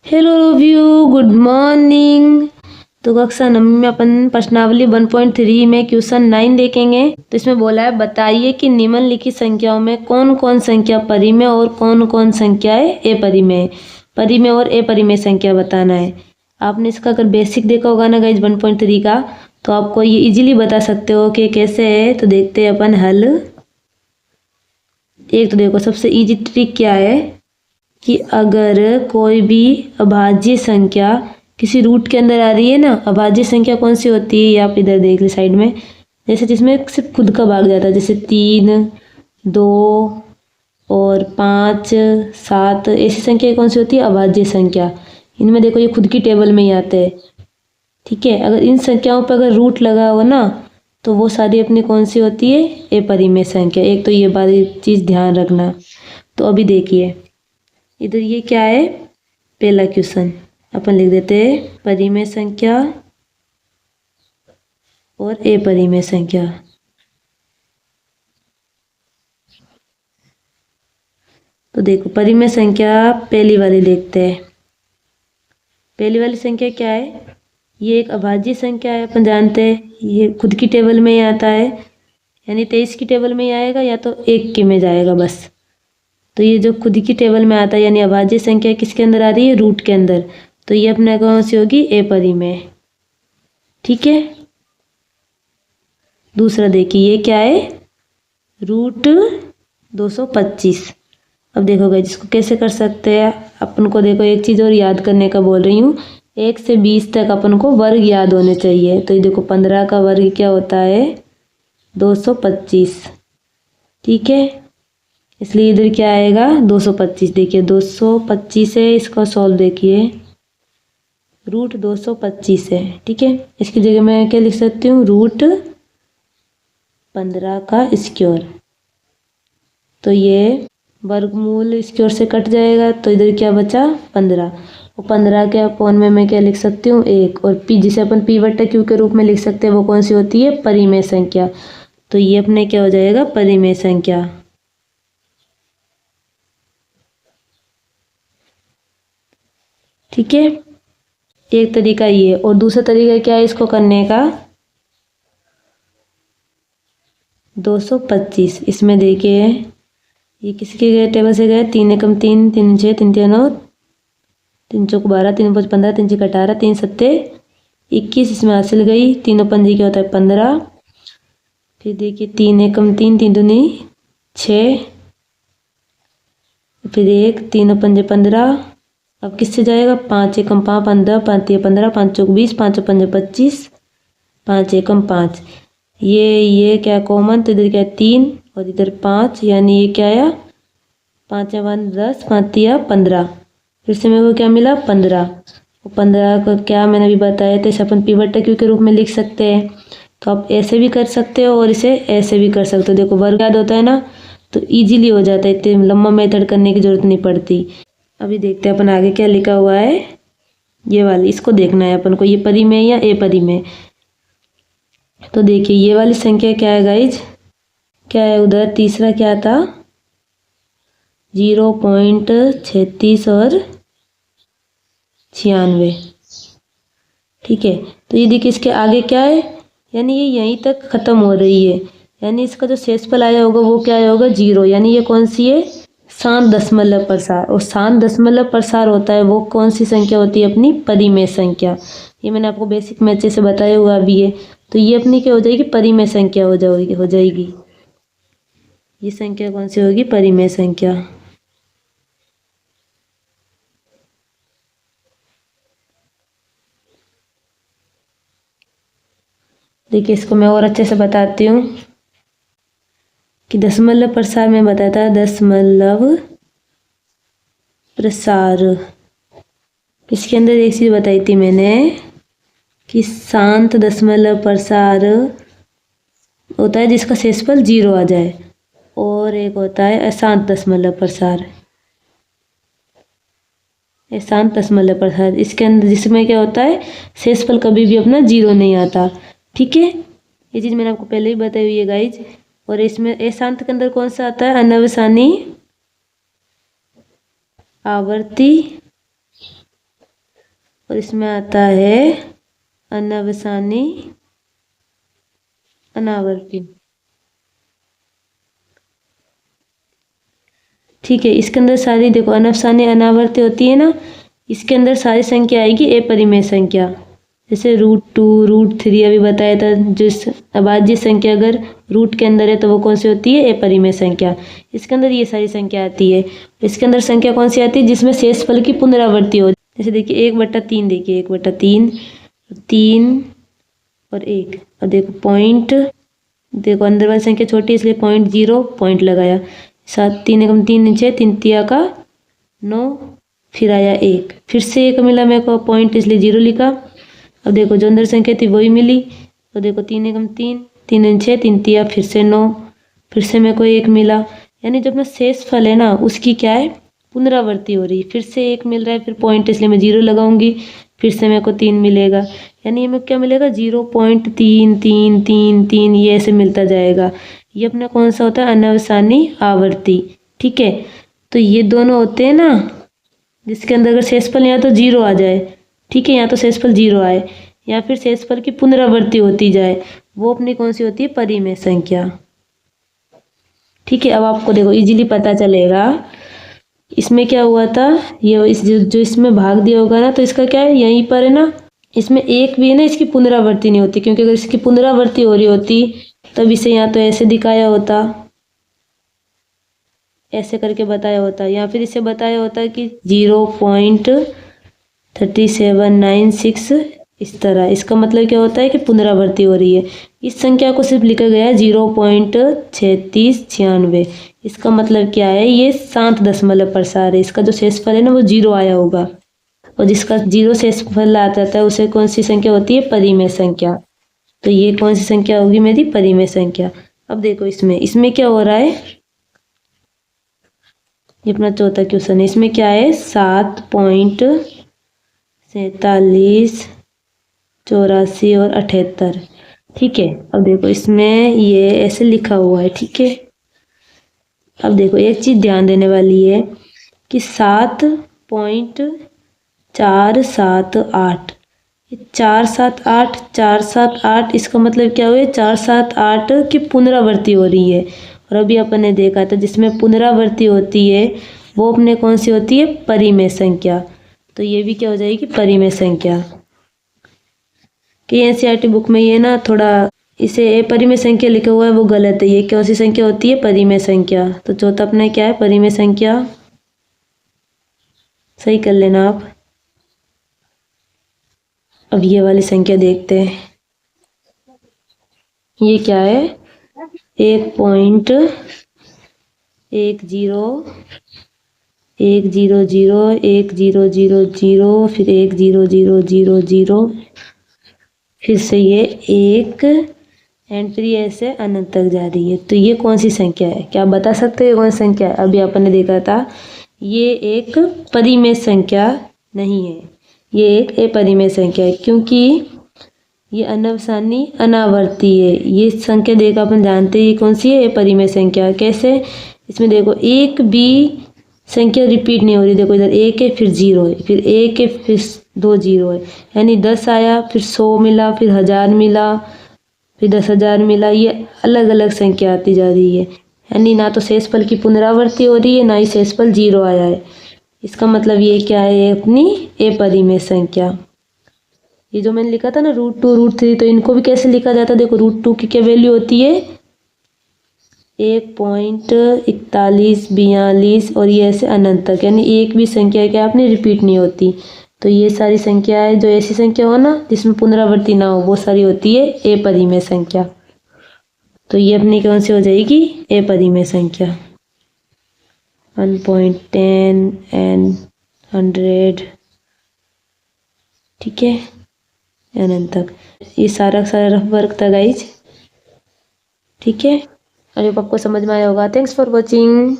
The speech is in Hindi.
Hello review, good morning. तो कक्षा 9 में अपन प्रश्नावली 1.3 में क्वेश्चन 9 देखेंगे। तो इसमें बोला है बताइए कि निम्नलिखित संख्याओं में कौन कौन संख्या परिमेय और कौन कौन संख्याएं अपरिमेय। परिमेय और अपरिमेय संख्या बताना है। आपने इसका अगर बेसिक देखा होगा ना गाइज 1.3 का, तो आपको ये इजीली बता सकते हो कि कैसे है। तो देखते हैं अपन हल। एक तो देखो सबसे इजी ट्रिक क्या है कि अगर कोई भी अभाज्य संख्या किसी रूट के अंदर आ रही है ना, अभाज्य संख्या कौन सी होती है ये आप इधर देख ले साइड में। जैसे जिसमें सिर्फ खुद का भाग जाता है, जैसे 3, 2 और 5, 7, ऐसी संख्या कौन सी होती है अभाज्य संख्या। इनमें देखो ये खुद की टेबल में ही आते हैं। ठीक है, अगर इन संख्याओं पर अगर रूट लगा हो ना तो वो सारी अपनी कौन सी होती है अपरिमेय संख्या। एक तो ये बात चीज़ ध्यान रखना। तो अभी देखिए इधर ये क्या है, पहला क्वेश्चन अपन लिख देते हैं परिमेय संख्या और अपरिमेय संख्या। तो देखो परिमेय संख्या पहली वाली देखते हैं। पहली वाली संख्या क्या है, ये एक अभाज्य संख्या है, अपन जानते हैं ये खुद की टेबल में ही आता है, यानी 23 की टेबल में ही आएगा या तो 1 की में जाएगा बस। तो ये जो खुद की टेबल में आता है यानी अभाज्य संख्या किसके अंदर आ रही है, रूट के अंदर। तो ये अपने कौन सी होगी अपरिमेय। ठीक है, दूसरा देखिए ये क्या है, रूट 225। अब देखो गाइस इसको कैसे कर सकते हैं अपन को। देखो एक चीज़ और याद करने का बोल रही हूँ, 1 से 20 तक अपन को वर्ग याद होने चाहिए। तो ये देखो 15 का वर्ग क्या होता है 225। ठीक है, इसलिए इधर क्या आएगा 225। देखिए 225 है, इसका सॉल्व देखिए रूट 225 है। ठीक है, इसकी जगह मैं क्या लिख सकती हूँ, रूट 15 का स्क्वायर। तो ये वर्गमूल इसकी ओर से कट जाएगा, तो इधर क्या बचा 15। और 15 के अपॉन में मैं क्या लिख सकती हूँ 1। और पी जिसे अपन पी बट्टा क्यू के रूप में लिख सकते हैं वो कौन सी होती है परिमेय संख्या। तो ये अपने क्या हो जाएगा परिमेय संख्या। ठीक है, एक तरीका ये। और दूसरा तरीका क्या है इसको करने का, 225। इसमें देखिए ये किसके गए टेबल से गए, 3 एकम 3, 3 6, 3 3 9, 3 चौक 12, 3 5 15, 3 6 18, 3 सत्ते 21। इसमें हासिल गई, 3 पंजे क्या होता है 15। फिर देखिए 3 एकम 3, 3 दूनी 6, फिर 1, 3 पंजे 15। अब किससे जाएगा 5 एकम 5 15, 5 3 15, 5 चौक 20, 5 पंजे 25, 5 एकम 5। ये क्या कॉमन, तो इधर क्या 3 और इधर 5, यानी ये क्या आया 5 या 1 10, 5 तिया 15। फिर से मेरे को क्या मिला 15। और 15 का क्या मैंने अभी बताया था, इसे अपन पी बट्टा क्यू के रूप में लिख सकते हैं। तो आप ऐसे भी कर सकते हो और इसे ऐसे भी कर सकते हो। देखो वर्ग याद होता है ना तो इजीली हो जाता है, इतने लंबा मेथड करने की जरूरत नहीं पड़ती। अभी देखते हैं अपन आगे क्या लिखा हुआ है। ये वाली इसको देखना है अपन को, ये परिमेय या अपरिमेय। तो देखिए ये वाली संख्या क्या है गाइज, क्या है उधर तीसरा क्या था 0.36 और 96। ठीक है, तो ये देखिए इसके आगे क्या है, यानी ये यहीं तक खत्म हो रही है, यानी इसका जो शेषफल आया होगा वो क्या आया होगा 0। यानी ये कौन सी है शांत दशमलव प्रसार। और शांत दशमलव प्रसार होता है वो कौन सी संख्या होती है अपनी परिमेय संख्या। ये मैंने आपको बेसिक में अच्छे से बताया हुआ भी है। तो ये अपनी क्या हो जाएगी परिमेय संख्या हो जाएगी। ये संख्या कौन सी होगी परिमेय संख्या। देखिए इसको मैं और अच्छे से बताती हूँ कि दशमलव प्रसार में बताया था, दशमलव प्रसार इसके अंदर एक चीज बताई थी मैंने कि शांत दशमलव प्रसार होता है जिसका शेषफल 0 आ जाए, और एक होता है अशांत दशमलव प्रसार। अशांत दशमलव प्रसार इसके अंदर जिसमें क्या होता है शेषफल कभी भी अपना 0 नहीं आता। ठीक है, ये चीज़ मैंने आपको पहले ही बताई हुई है गाइज। और इसमें अशांत के अंदर कौन सा आता है अनवसानी आवर्ती और इसमें आता है अनवसानी अनावर्ती। ठीक है, इसके अंदर सारी देखो अनवसानी अनावर्ती होती है ना, इसके अंदर सारी संख्या आएगी अपरिमेय संख्या। जैसे √2 √3 अभी बताया था, जिस अभाज्य संख्या अगर रूट के अंदर है तो वो कौन सी होती है, अपरिमेय संख्या। इसके अंदर ये सारी संख्या आती है। इसके अंदर संख्या कौन सी आती है, जिसमें शेषफल की पुनरावृत्ति हो। जैसे देखिए 1/3, देखिए 1/3, 3 और 1। और देखो पॉइंट, देखो अंदर वाली संख्या छोटी इसलिए 0.0 पॉइंट लगाया। 7 3 एकम 3 6, 3 तिया का 9, फिर आया 1, फिर से 1 मिला मेरे को पॉइंट इसलिए 0 लिखा। अब देखो जो अंदर संख्या थी वही मिली, तो देखो 3 एकम 3, 3 दूनी 6, 3 तिया फिर से 9, फिर से मेरे को 1 मिला। यानी जो अपना शेष फल है ना उसकी क्या है, पुनरावृत्ति हो रही है। फिर से 1 मिल रहा है, फिर पॉइंट इसलिए मैं 0 लगाऊंगी, फिर से मेरे को 3 मिलेगा। यानी हमें क्या मिलेगा, 0.33333, ये ऐसे मिलता जाएगा। ये अपना कौन सा होता है, अनवसानी आवर्ती। ठीक है, तो ये दोनों होते हैं ना, जिसके अंदर अगर शेषफल यहाँ तो 0 आ जाए, ठीक है, यहाँ तो शेषफल 0 आए, या फिर शेषफल की पुनरावृत्ति होती जाए, वो अपनी कौन सी होती है, परिमेय संख्या। ठीक है, अब आपको देखो इजीली पता चलेगा इसमें क्या हुआ था। ये जो इसमें भाग दिया होगा ना, तो इसका क्या है, यहीं पर है ना, इसमें एक भी है ना, इसकी पुनरावृत्ति नहीं होती, क्योंकि अगर इसकी पुनरावृत्ति हो रही होती तब इसे यहाँ तो ऐसे दिखाया होता, ऐसे करके बताया होता, या फिर इसे बताया होता कि 0.3796 इस तरह। इसका मतलब क्या होता है कि पुनरावृत्ति हो रही है। इस संख्या को सिर्फ लिखा गया है 0.3696। इसका मतलब क्या है, ये 7 दशमलव प्रसार है। इसका जो शेषफल है ना वो 0 आया होगा, और जिसका 0 शेषफल आता है उसे कौन सी संख्या होती है, परिमेय संख्या। तो ये कौन सी संख्या होगी मेरी, परिमेय संख्या। अब देखो इसमें क्या हो रहा है, ये अपना चौथा क्वेश्चन है। इसमें क्या है, 7.47 84 और 78। ठीक है, अब देखो इसमें ये ऐसे लिखा हुआ है। ठीक है, अब देखो एक चीज ध्यान देने वाली है कि 7.478, 478 478, इसका मतलब क्या हुआ, 478 की पुनरावृत्ति हो रही है। और अभी अपन ने देखा था जिसमें पुनरावृत्ति होती है वो अपने कौन सी होती है, परिमेय संख्या। तो ये भी क्या हो जाएगी, परिमेय संख्या। कि एनसीईआरटी बुक में ये ना थोड़ा इसे अपरिमेय संख्या लिखा हुआ है वो गलत है। ये कौन सी संख्या होती है, परिमेय संख्या। तो चौथा अपना क्या है, परिमेय संख्या। सही कर लेना आप। अब ये वाली संख्या देखते हैं, ये क्या है, 1.10 100 1000, फिर 1000, फिर से ये 1 एंड फिर ये ऐसे अनंत तक जा रही है। तो ये कौन सी संख्या है, क्या आप बता सकते हो कौन सी संख्या है। अभी अपन ने देखा था ये एक परिमेय संख्या नहीं है, ये एक अपरिमेय संख्या है, क्योंकि ये अनवसानी अनावर्ती है। ये संख्या देखो अपन जानते हैं ये कौन सी है, अपरिमेय संख्या। कैसे, इसमें देखो एक भी संख्या रिपीट नहीं हो रही। देखो इधर 1 है, फिर 0 है, फिर 1 है, फिर 2 0 है, यानी 10 आया, फिर 100 मिला, फिर 1000 मिला, फिर 10,000 मिला। ये अलग अलग संख्या आती जा रही है, यानी ना तो शेषफल की पुनरावृत्ति हो रही है, ना ही शेषफल 0 आया है। इसका मतलब ये क्या है, अपनी अपरिमेय संख्या। ये जो मैंने लिखा था ना √2 √3, तो इनको भी कैसे लिखा जाता है। देखो √2 की क्या वैल्यू होती है, 1.4142 और ये ऐसे अनंत तक, यानी एक भी संख्या क्या अपनी रिपीट नहीं होती। तो ये सारी संख्याएं जो ऐसी संख्या हो ना जिसमें पुनरावृत्ति ना हो वो सारी होती है अपरिमेय संख्या। तो ये अपनी कौन सी हो जाएगी, अपरिमेय संख्या। 1.10 and 100, ठीक है, अनंत तक। ये सारा रफ वर्क था गाइज। ठीक है, आई होप आपको समझ में आया होगा। Thanks for watching.